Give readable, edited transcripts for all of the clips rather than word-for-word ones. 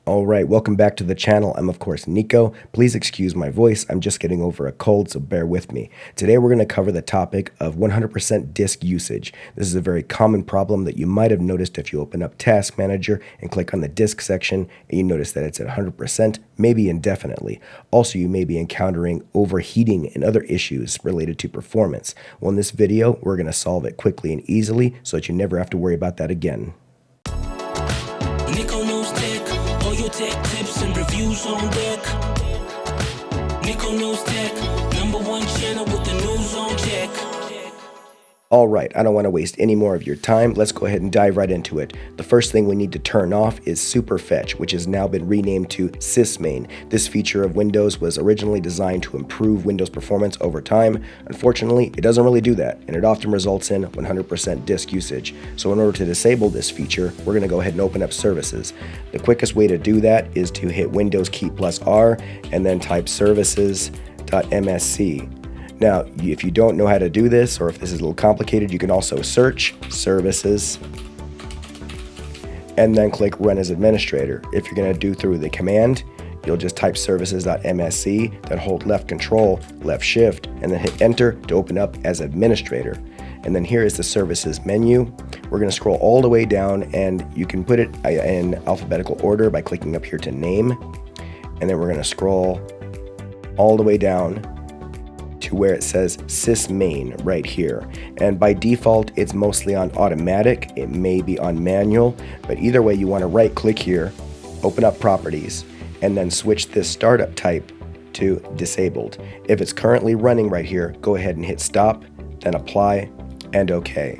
Alright, welcome back to the channel. I'm of course Nico. Please excuse my voice, I'm just getting over a cold, so bear with me. Today we're going to cover the topic of 100% disk usage. This is a very common problem that you might have noticed if you open up Task Manager and click on the disk section and you notice that it's at 100%, maybe indefinitely. Also, you may be encountering overheating and other issues related to performance. Well, in this video, we're going to solve it quickly and easily so that you never have to worry about that again. Nico knows tech, all your tech tips and reviews on deck. Nico knows tech, #1 channel with the news on deck. Alright, I don't want to waste any more of your time. Let's go ahead and dive right into it. The first thing we need to turn off is Superfetch, which has now been renamed to SysMain. This feature of Windows was originally designed to improve Windows performance over time. Unfortunately, it doesn't really do that, and it often results in 100% disk usage. So in order to disable this feature, we're going to go ahead and open up services. The quickest way to do that is to hit Windows key plus R and then type services.msc. Now, if you don't know how to do this, or if this is a little complicated, you can also search services and then click run as administrator. If you're going to do through the command, you'll just type services.msc, then hold left control, left shift, and then hit enter to open up as administrator. And then here is the services menu. We're going to scroll all the way down, and you can put it in alphabetical order by clicking up here to name. And then we're going to scroll all the way down to where it says SysMain right here, and by default it's mostly on automatic. It may be on manual, but either way you want to right click here, open up properties, and then switch this startup type to disabled. If it's currently running right here, go ahead and hit stop, then apply and OK.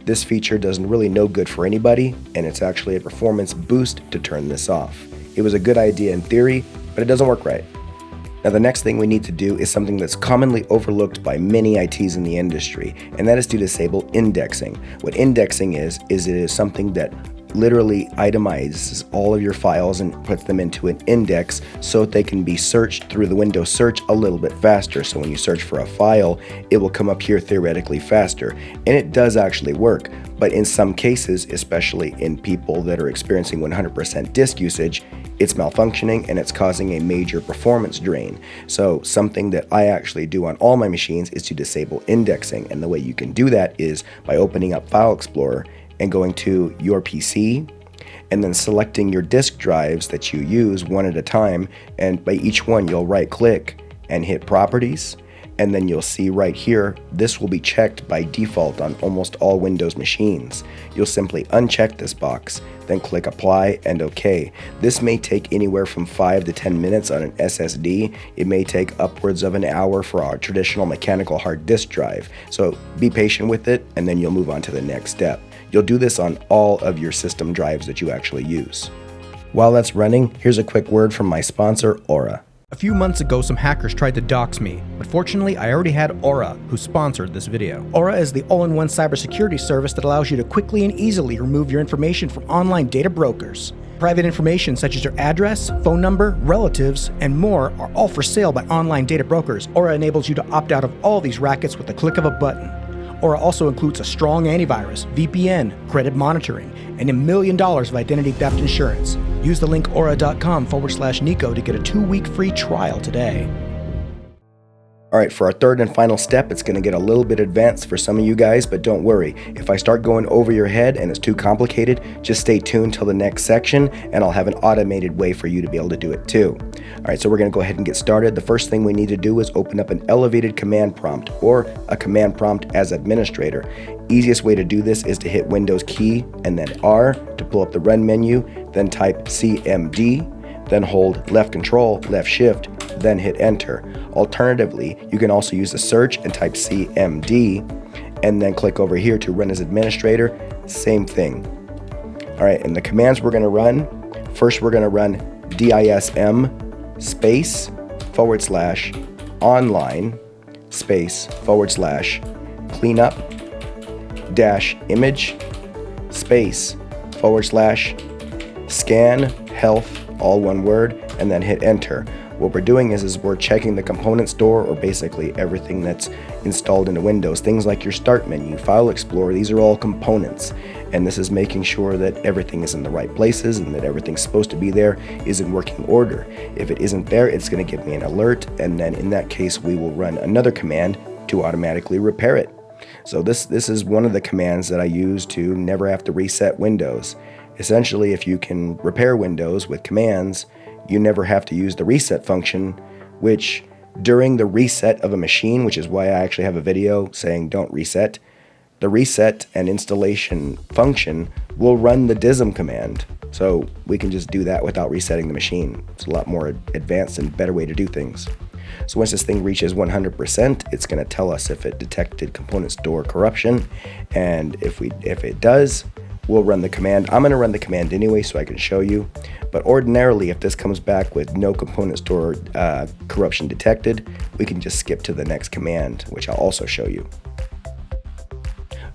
This feature doesn't really no good for anybody, and it's actually a performance boost to turn this off. It was a good idea in theory, but it doesn't work right. Now, the next thing we need to do is something that's commonly overlooked by many ITs in the industry, and that is to disable indexing. What indexing is it is something that literally itemizes all of your files and puts them into an index so that they can be searched through the Windows search a little bit faster. So when you search for a file, it will come up here theoretically faster. And it does actually work, but in some cases, especially in people that are experiencing 100% disk usage, it's malfunctioning and it's causing a major performance drain. So something that I actually do on all my machines is to disable indexing. And the way you can do that is by opening up File Explorer and going to your PC and then selecting your disk drives that you use one at a time. And by each one, you'll right click and hit Properties. And then you'll see right here, this will be checked by default on almost all Windows machines. You'll simply uncheck this box, then click Apply and OK. This may take anywhere from 5 to 10 minutes on an SSD. It may take upwards of an hour for our traditional mechanical hard disk drive. So be patient with it, and then you'll move on to the next step. You'll do this on all of your system drives that you actually use. While that's running, here's a quick word from my sponsor, Aura. A few months ago, some hackers tried to dox me, but fortunately I already had Aura, who sponsored this video. Aura is the all-in-one cybersecurity service that allows you to quickly and easily remove your information from online data brokers. Private information such as your address, phone number, relatives, and more are all for sale by online data brokers. Aura enables you to opt out of all these rackets with the click of a button. Aura also includes a strong antivirus, VPN, credit monitoring, and $1 million of identity theft insurance. Use the link aura.com/Nico to get a 2-week free trial today. Alright, for our third and final step, it's going to get a little bit advanced for some of you guys, but don't worry. If I start going over your head and it's too complicated, just stay tuned till the next section and I'll have an automated way for you to be able to do it too. Alright, so we're going to go ahead and get started. The first thing we need to do is open up an elevated command prompt or a command prompt as administrator. Easiest way to do this is to hit Windows key and then R to pull up the run menu, then type CMD, then hold left control, left shift, then hit enter. Alternatively, you can also use the search and type CMD and then click over here to run as administrator. Same thing. All right, and the commands we're going to run, first we're going to run DISM space /online space /cleanup -image space /scan health, all one word, and then hit enter. What we're doing is we're checking the component store, or basically everything that's installed into Windows. Things like your Start menu, File Explorer, these are all components. And this is making sure that everything is in the right places and that everything's supposed to be there is in working order. If it isn't there, it's going to give me an alert, and then in that case, we will run another command to automatically repair it. So this is one of the commands that I use to never have to reset Windows. Essentially, if you can repair Windows with commands, you never have to use the reset function, which during the reset of a machine, which is why I actually have a video saying don't reset, the reset and installation function will run the DISM command. So we can just do that without resetting the machine. It's a lot more advanced and better way to do things. So once this thing reaches 100%, it's going to tell us if it detected component store corruption, and if it does, we'll run the command. I'm going to run the command anyway so I can show you, but ordinarily if this comes back with no component store corruption detected, we can just skip to the next command, which I'll also show you.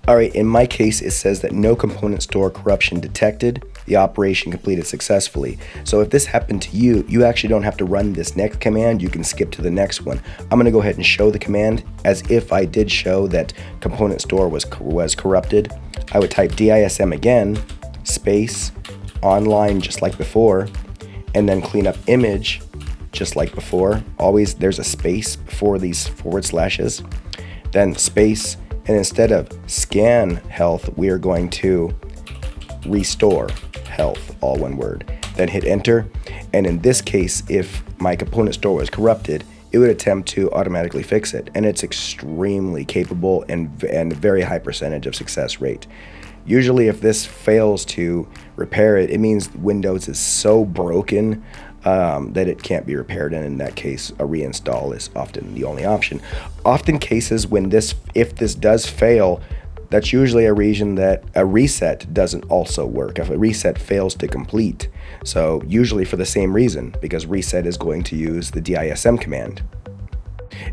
Alright, in my case it says that no component store corruption detected, the operation completed successfully. So if this happened to you, you actually don't have to run this next command, you can skip to the next one. I'm going to go ahead and show the command as if I did show that component store was corrupted. I would type DISM again, space, online just like before, and then clean up image just like before. Always there's a space before these forward slashes, then space, and instead of scan health, we are going to restore health, all one word. Then hit enter, and in this case, if my component store was corrupted, it would attempt to automatically fix it, and it's extremely capable and very high percentage of success rate. Usually if this fails to repair it, it means Windows is so broken that it can't be repaired, and in that case a reinstall is often the only option. Often cases when if this does fail, that's usually a reason that a reset doesn't also work, if a reset fails to complete. So usually for the same reason, because reset is going to use the DISM command.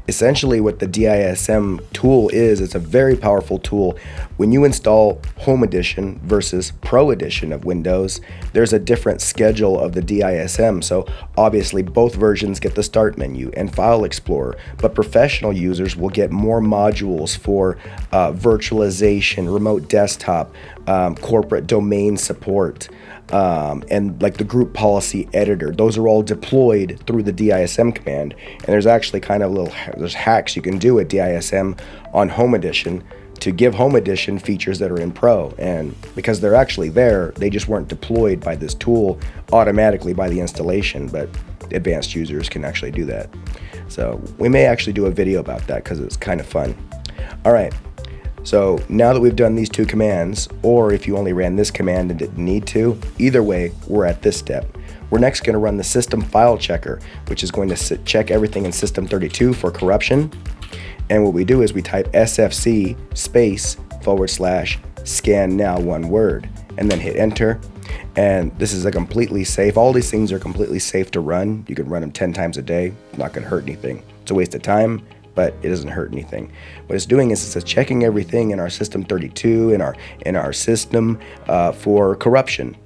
Essentially what the DISM tool is, it's a very powerful tool. When you install Home Edition versus Pro Edition of Windows, there's a different schedule of the DISM. So obviously both versions get the Start menu and File Explorer, but professional users will get more modules for virtualization, remote desktop, corporate domain support, and like the group policy editor. Those are all deployed through the DISM command, and there's actually kind of there's hacks you can do at DISM on Home Edition to give Home Edition features that are in Pro, and because they're actually there, they just weren't deployed by this tool automatically by the installation, but advanced users can actually do that. So we may actually do a video about that because it's kind of fun. Alright, so now that we've done these two commands, or if you only ran this command and didn't need to, either way, we're at this step. We're next going to run the system file checker, which is going to check everything in System32 for corruption. And what we do is we type SFC space / scan now, one word, and then hit enter. And this is a completely safe, all these things are completely safe to run. You can run them 10 times a day, not going to hurt anything. It's a waste of time, but it doesn't hurt anything. What it's doing is it's checking everything in our System32 in our system for corruption,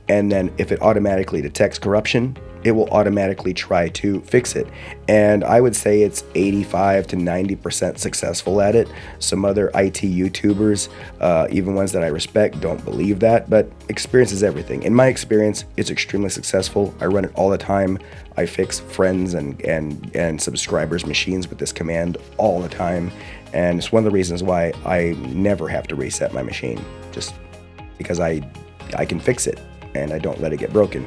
and then if it automatically detects corruption, it will automatically try to fix it. And I would say it's 85 to 90% successful at it. Some other IT YouTubers, even ones that I respect, don't believe that, but experience is everything. In my experience, it's extremely successful. I run it all the time. I fix friends and subscribers' machines with this command all the time. And it's one of the reasons why I never have to reset my machine, just because I can fix it and I don't let it get broken.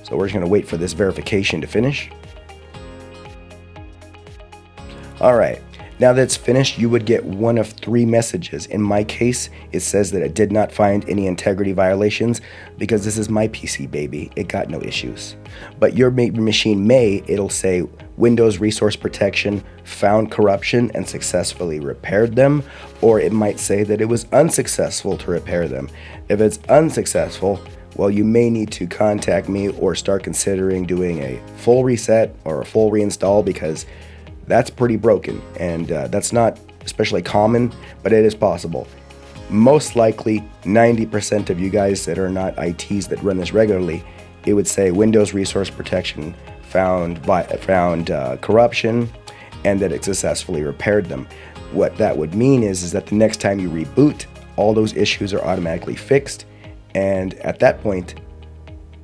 So we're just going to wait for this verification to finish. Alright, now that it's finished, you would get one of 3 messages. In my case, it says that it did not find any integrity violations because this is my PC, baby. It got no issues. But your machine it'll say Windows Resource Protection found corruption and successfully repaired them, or it might say that it was unsuccessful to repair them. If it's unsuccessful, well, you may need to contact me or start considering doing a full reset or a full reinstall, because that's pretty broken, and that's not especially common, but it is possible. Most likely 90% of you guys that are not ITs that run this regularly, it would say Windows Resource Protection found corruption, and that it successfully repaired them. What that would mean is that the next time you reboot, all those issues are automatically fixed, and at that point,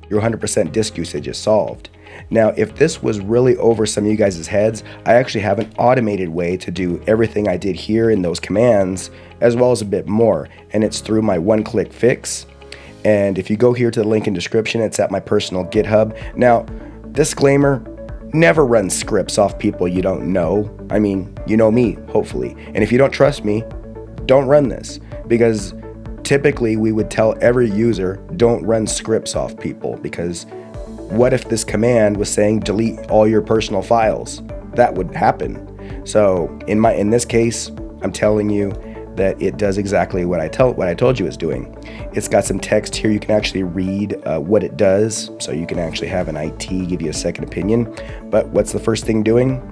your 100% disk usage is solved. Now, if this was really over some of you guys' heads, I actually have an automated way to do everything I did here in those commands, as well as a bit more, and it's through my one-click fix. And if you go here to the link in description, it's at my personal GitHub. Now, disclaimer, never run scripts off people you don't know. I mean, you know me, hopefully. And if you don't trust me, don't run this, because typically we would tell every user, don't run scripts off people, because what if this command was saying delete all your personal files? That would happen. So in this case, I'm telling you that it does exactly what I told you it's doing. It's got some text here. You can actually read what it does, so you can actually have an IT give you a second opinion. But what's the first thing doing?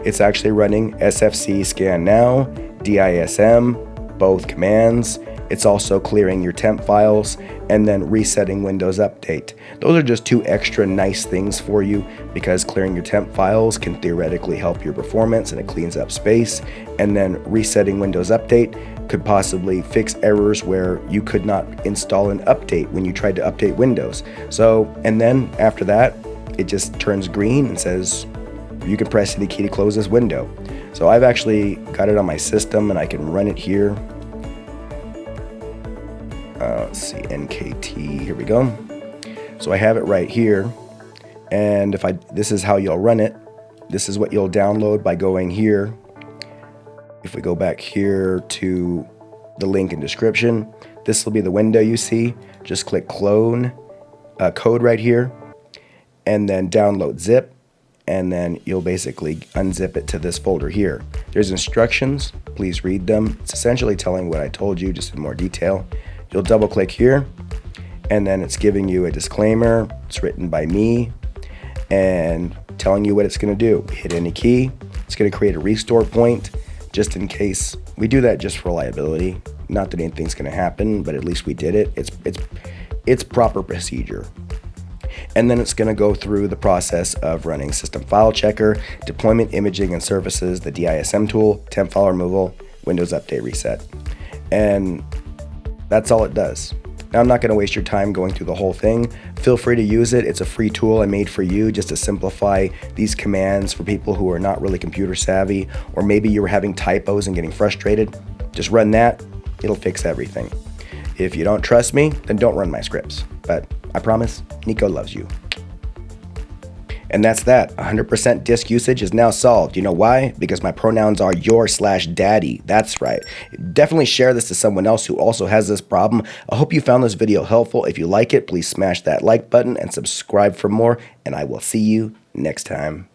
It's actually running SFC scan now, DISM, both commands. It's also clearing your temp files and then resetting Windows Update. Those are just two extra nice things for you, because clearing your temp files can theoretically help your performance and it cleans up space. And then resetting Windows Update could possibly fix errors where you could not install an update when you tried to update Windows. So, and then after that, it just turns green and says you can press any key to close this window. So I've actually got it on my system and I can run it here. Let's see, NKT, here we go. So I have it right here, and this is how you'll run it. This is what you'll download by going here. If we go back here to the link in description, this will be the window you see. Just click clone code right here, and then download zip, and then you'll basically unzip it to this folder here. There's instructions, please read them. It's essentially telling what I told you, just in more detail. You'll double click here, and then it's giving you a disclaimer. It's written by me and telling you what it's going to do. Hit any key. It's going to create a restore point just in case. We do that just for reliability. Not that anything's going to happen, but at least we did it. It's proper procedure. And then it's going to go through the process of running system file checker, deployment imaging and services, the DISM tool, temp file removal, Windows Update reset. And that's all it does. Now, I'm not going to waste your time going through the whole thing. Feel free to use it. It's a free tool I made for you just to simplify these commands for people who are not really computer savvy, or maybe you were having typos and getting frustrated. Just run that. It'll fix everything. If you don't trust me, then don't run my scripts. But I promise, Nico loves you. And that's that. 100% disk usage is now solved. You know why? Because my pronouns are your/daddy. That's right. Definitely share this to someone else who also has this problem. I hope you found this video helpful. If you like it, please smash that like button and subscribe for more. And I will see you next time.